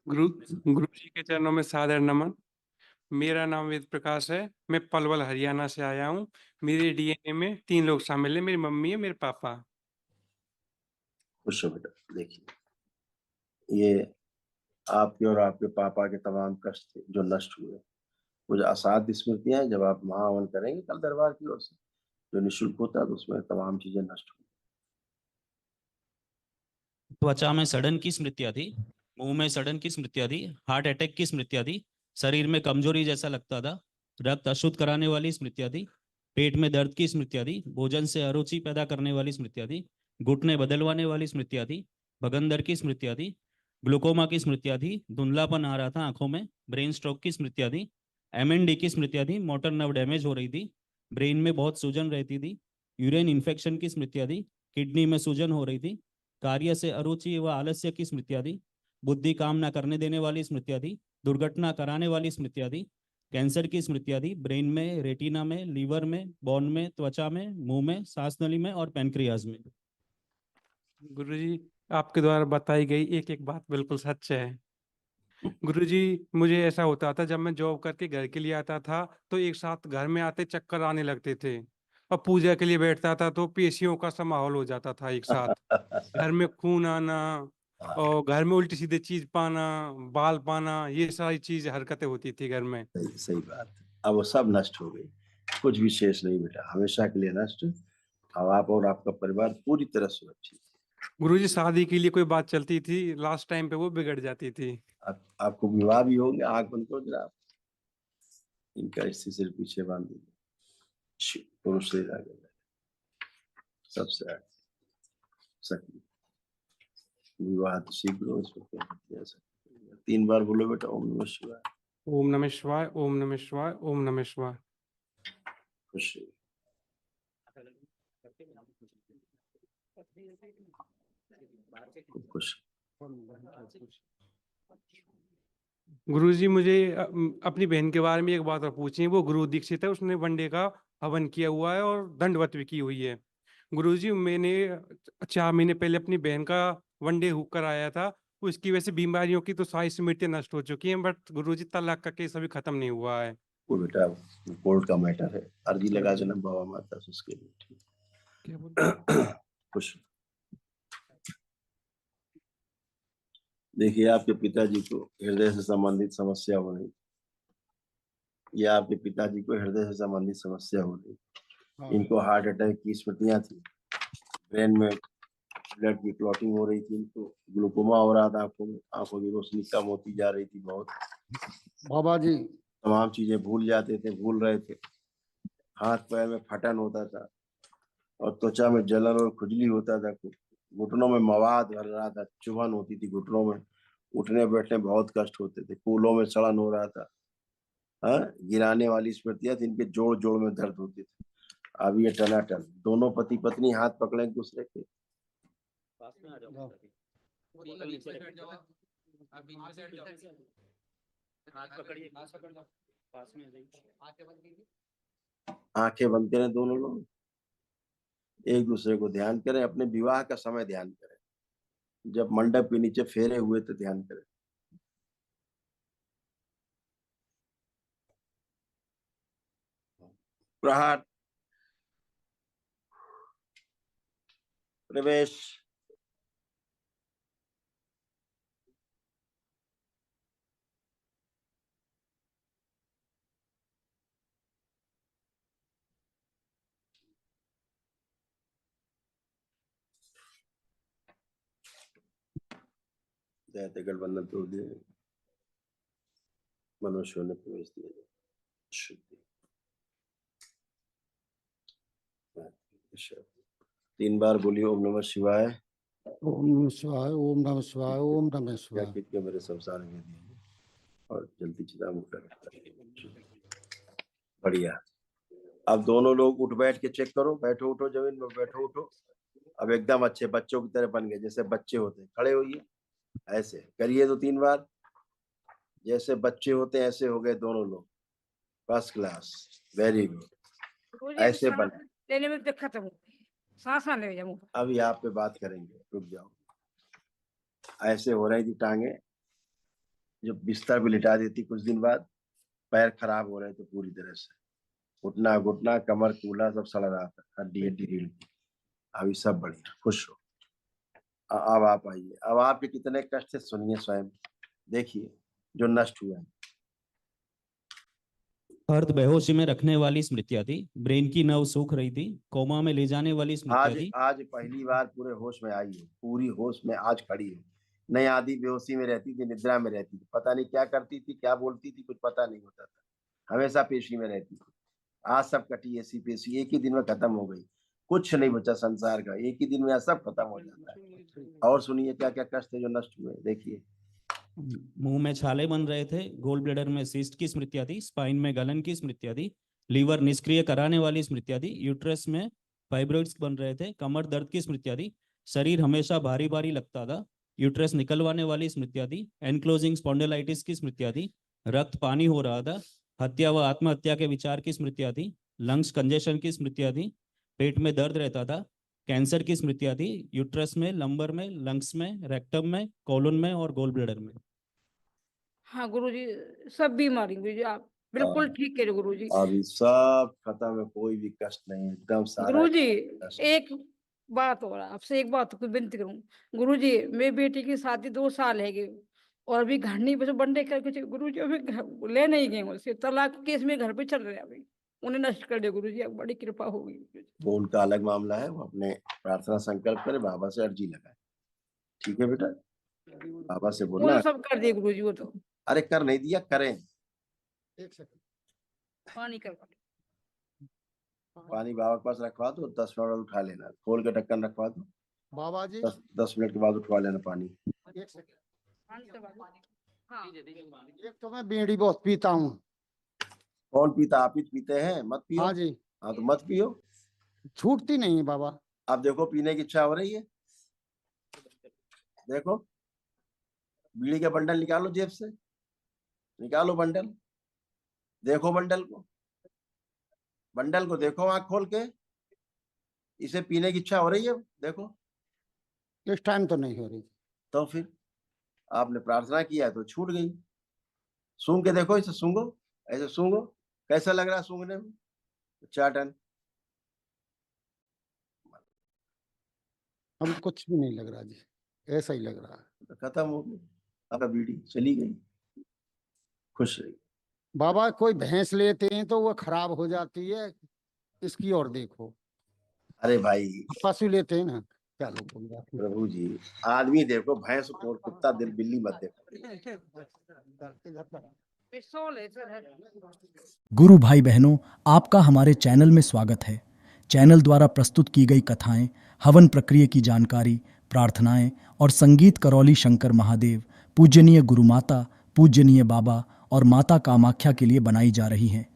गुरु गुरु जी के चरणों में सादर नमन। मेरा नाम वेद प्रकाश है। मैं पलवल हरियाणा से आया हूँ। मेरे डीएनए में 3 लोग शामिल हैं, मेरी मम्मी है, मेरे पापा। खुश हो बेटा। देखिए, ये आपके और आपके पापा के तमाम कष्ट थे जो नष्ट हुए। कुछ असाध्य स्मृतियां हैं। जब आप महाहवन करेंगे कल दरबार की ओर से, जो निःशुल्क होता है, तो उसमें तमाम चीजें नष्ट हुई। त्वचा में सड़न की स्मृतियां थी, मुंह में सड़न की स्मृतियां थी, हार्ट अटैक की स्मृतियां थी, शरीर में कमजोरी जैसा लगता था, रक्त अशुद्ध कराने वाली स्मृतियां थी, पेट में दर्द की स्मृतियां थी, भोजन से अरुचि पैदा करने वाली स्मृतियां थी, घुटने बदलवाने वाली स्मृतियां थी, भगंदर की स्मृतियां थी, ग्लूकोमा की स्मृतियां थी, धुंधलापन आ रहा था आंखों में, ब्रेन स्ट्रोक की स्मृतियां थी, एमएनडी की स्मृतियां थी, मोटर नर्व डैमेज हो रही थी, ब्रेन में बहुत सूजन रहती थी, यूरिन इन्फेक्शन की स्मृतियां थी, किडनी में सूजन हो रही थी, कार्य से अरुचि व आलस्य की स्मृतियां थी, बुद्धि काम न करने देने वाली स्मृतियां थी, दुर्घटना कराने वाली स्मृतियां थी, कैंसर की स्मृतियां थी, ब्रेन में, रेटिना में, लीवर में, बोन में, त्वचा में, मुंह में, सांस नली में और पैनक्रियाज में। गुरुजी, आपके द्वारा बताई गई एक एक बात बिल्कुल सच है। गुरुजी, मुझे ऐसा होता था जब मैं जॉब करके घर के लिए आता था तो एक साथ घर में आते चक्कर आने लगते थे, और पूजा के लिए बैठता था तो पेशियों का सा माहौल हो जाता था एक साथ। घर में खून आना और घर में उल्टी सीधे चीज पाना, बाल पाना, ये सारी चीज हरकतें होती थी घर में। सही सही बात। अब वो सब नष्ट हो गई, कुछ भी शेष नहीं बेटा, हमेशा के लिए नष्ट। अब आप और आपका परिवार पूरी तरह सुरक्षित। गुरुजी, शादी के लिए कोई बात चलती थी, लास्ट टाइम पे वो बिगड़ जाती थी। आपको विवाह भी होंगे। आंख बंद करो जरा आप। इनका इसी सिर पीछे बांध दीजिए। पुरुष से आगे सबसे आगे सही विवाह तो शीघ्र हो। इसको क्या किया सकते हैं। 3 बार बोलो बेटा, ओम नमः शिवाय। ओम नमः शिवाय, ओम नमः शिवाय, ओम नमः शिवाय। खुश खुश। गुरुजी, मुझे अपनी बहन के बारे में एक बात और पूछी है। वो गुरु दीक्षित है, उसने वनडे का हवन किया हुआ है और दंडवत भी की हुई है। गुरुजी, मैंने 4 महीने पहले अपनी बहन का वनडे होकर आया था। उसकी वजह से बीमारियों की तो सारी स्मृतियां नष्ट हो चुकी हैं, बट गुरुजी तलाक का केस अभी खत्म नहीं हुआ है। वो बेटा कोर्ट का मैटर है, अर्जी लगा देना बाबा माता से उसके लिए। ठीक। खुश। देखिए, आपके पिताजी को हृदय से संबंधित समस्या हो रही। ये आपके पिताजी को हृदय से संबंधित समस्या हो रही। इनको हार्ट अटैक की स्मृतियां थी, ब्रेन में ब्लड की क्लॉटिंग हो रही थी, इनको ग्लूकोमा हो रहा था, आंखों में, आंखों की रोशनी कम होती जा रही थी बहुत। बाबा जी तमाम चीजें भूल जाते थे, भूल रहे थे। हाथ पैर में फटन होता था और त्वचा में जलन और खुजली होता था। घुटनों में मवाद भर रहा था, चुभन होती थी घुटनों में, उठने बैठने बहुत कष्ट होते थे, कूलों में सड़न हो रहा था। हाँ, गिराने वाली स्मृतियां थी, इनके जोड़ जोड़ में दर्द होती थी। अब ये टनाटन, दोनों पति पत्नी हाथ पकड़े एक दूसरे के। पास में आ जाओ। हाथ पकड़िए, पास में आ जाइए। आंखें बंद करें दोनों लोग, एक दूसरे को ध्यान करें। अपने विवाह का समय ध्यान करें, जब मंडप के नीचे फेरे हुए तो ध्यान करें। प्रहार, प्रवेश। गठबंधन तोड़ दिए, मनुष्य ने प्रवेश दिया। शुद्धि। 3 बार बोलिए ओम नमः शिवाय। ओम नमः शिवाय, ओम नमः शिवाय, ओम नमः शिवाय। के मेरे संसार में दिए और जल्दी चिता मुक्त बढ़िया। अब दोनों लोग उठ बैठ के चेक करो। बैठो, उठो, जमीन में बैठो, उठो। अब एकदम अच्छे बच्चों की तरह बन गए, जैसे बच्चे होते हैं। खड़े होइए, ऐसे करिए तो 3 बार, जैसे बच्चे होते हैं ऐसे हो गए दोनों लोग। First class, very good. ऐसे बन लेने में दिक्कत है, सांस ना ले जाऊं। अभी आप पे बात करेंगे, रुक जाओ। ऐसे हो रही थी टांगे, जो बिस्तर पे लिटा देती, कुछ दिन बाद पैर खराब हो रहे थे पूरी तरह से, घुटना घुटना कमर कूला सब सड़ रहा था, हड्डी हड्डी रीढ़ की। अभी सब बढ़िया, खुश हो। अब आप आइए, अब आपके कितने कष्ट थे सुनिए स्वयं, देखिए जो नष्ट हुए हैं। अर्ध बेहोशी में रखने वाली स्मृतियां थी, ब्रेन की नर्व सूख रही थी, कोमा में ले जाने वाली स्मृतियां आज थी। आज पहली बार पूरे होश में आई है, पूरी होश में आज खड़ी है। नहीं आधी बेहोशी में रहती थी, निद्रा में रहती थी, पता नहीं क्या करती थी, क्या बोलती थी, कुछ पता नहीं होता था, हमेशा पेशी में रहती थी। आज सब कटी ऐसी पेशी एक ही दिन में खत्म हो गई, कुछ नहीं बचा संसार का, एक ही दिन में सब खत्म हो जाता है। और सुनिए क्या क्या कष्ट है जो नष्ट हुए, देखिए। मुंह में छाले बन रहे थे, गोल ब्लेडर में सिस्ट की स्मृतियां थी, स्पाइन में गलन की स्मृतियां थी, लीवर निष्क्रिय कराने वाली स्मृतियां थी, यूट्रस में फाइब्रॉइड्स बन रहे थे, कमर दर्द की स्मृतियां थी, शरीर हमेशा भारी भारी लगता था, यूट्रस निकलवाने वाली स्मृतियां थी, एनक्लोजिंग स्पॉन्डिलाइटिस की स्मृतियां थी, रक्त पानी हो रहा था, हत्या व आत्महत्या के विचार की स्मृतियां थी, लंग्स कंजेशन की स्मृतियां थी, पेट में दर्द रहता था, कैंसर की स्मृतियां थी, यूट्रस में, लंबर में, लंग्स में, रेक्टम में, कोलन में और गोल ब्लेडर में। हाँ गुरुजी, सब बीमारी गुरुजी आप बिल्कुल ठीक कह रहे हो गुरुजी। अभी सब खत्म है, कोई भी कष्ट नहीं, एकदम सारा गुरुजी कष्ट। एक बात और आपसे एक बात को विनती करूं गुरुजी, मेरी बेटी की शादी 2 साल है गई और अभी घर नहीं बस बंदे करके गुरुजी अभी ले नहीं गए, उससे तलाक केस में घर पे चल रहे हैं, अभी उन्हें नष्ट कर दे गुरुजी, अब बड़ी कृपा होगी। वो उनका अलग मामला है, वो अपने प्रार्थना संकल्प करे, बाबा से अर्जी लगाए, ठीक है बेटा, बाबा से वो बोलना। तो सब कर दिए गुरुजी, वो तो अरे कर नहीं दिया, करें। एक सेकंड। पानी करवा पानी बाबा के पास रखवा दो, 10 मिनट बाद उठा लेना, खोल के ढक्कन रखवा दो, बाबा जी 10 मिनट के बाद उठवा लेना पानी। एक सेकंड। पानी करवा दो। हाँ एक तो मैं बीड़ी बहुत पीता हूँ। कौन पीता, आप ही पीते हैं, मत पियो। हाँ जी, हाँ तो मत पियो। छूटती नहीं है बाबा। आप देखो पीने की इच्छा हो रही है, देखो बीड़ी का बंडल निकालो जेब से, निकालो बंडल, देखो बंडल को, बंडल को देखो आंख खोल के, इसे पीने की इच्छा हो रही है, देखो। इस टाइम तो नहीं हो रही। तो फिर आपने प्रार्थना किया तो छूट गई। सूंघ के देखो, इसे सूंघो, ऐसे सूंघो, कैसा लग रहा है सूंघने में? चाटन। हम कुछ भी नहीं लग रहा जी, ऐसा ही लग रहा है। खत्म हो गई, आपका बीड़ी चली गई, खुश रही। बाबा कोई भैंस लेते हैं तो वो खराब हो जाती है, इसकी और देखो। अरे भाई पशु लेते हैं ना, क्या लोग प्रभु जी, आदमी देखो, भैंस को, कुत्ता दिल, बिल्ली मत देखो। पिस्तौल है सर। गुरु भाई बहनों, आपका हमारे चैनल में स्वागत है। चैनल द्वारा प्रस्तुत की गई कथाएं, हवन प्रक्रिया की जानकारी, प्रार्थनाएं और संगीत करौली शंकर महादेव, पूजनीय गुरु माता, पूजनीय बाबा और माता कामाख्या के लिए बनाई जा रही हैं।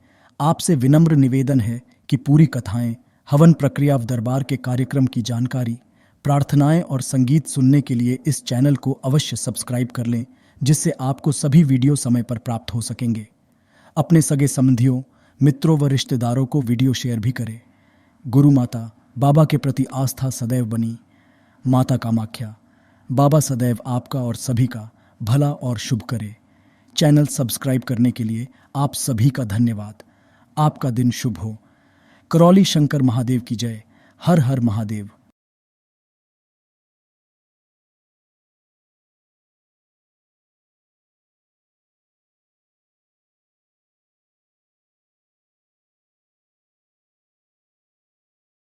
आपसे विनम्र निवेदन है कि पूरी कथाएं, हवन प्रक्रिया व दरबार के कार्यक्रम की जानकारी, प्रार्थनाएं और संगीत सुनने के लिए इस चैनल को अवश्य सब्सक्राइब कर लें, जिससे आपको सभी वीडियो समय पर प्राप्त हो सकेंगे। अपने सगे संबंधियों, मित्रों व रिश्तेदारों को वीडियो शेयर भी करें। गुरु माता, बाबा के प्रति आस्था सदैव बनी। माता कामाख्या, बाबा सदैव आपका और सभी का भला और शुभ करे। चैनल सब्सक्राइब करने के लिए आप सभी का धन्यवाद। आपका दिन शुभ हो। करौली शंकर महादेव की जय। हर हर महादेव।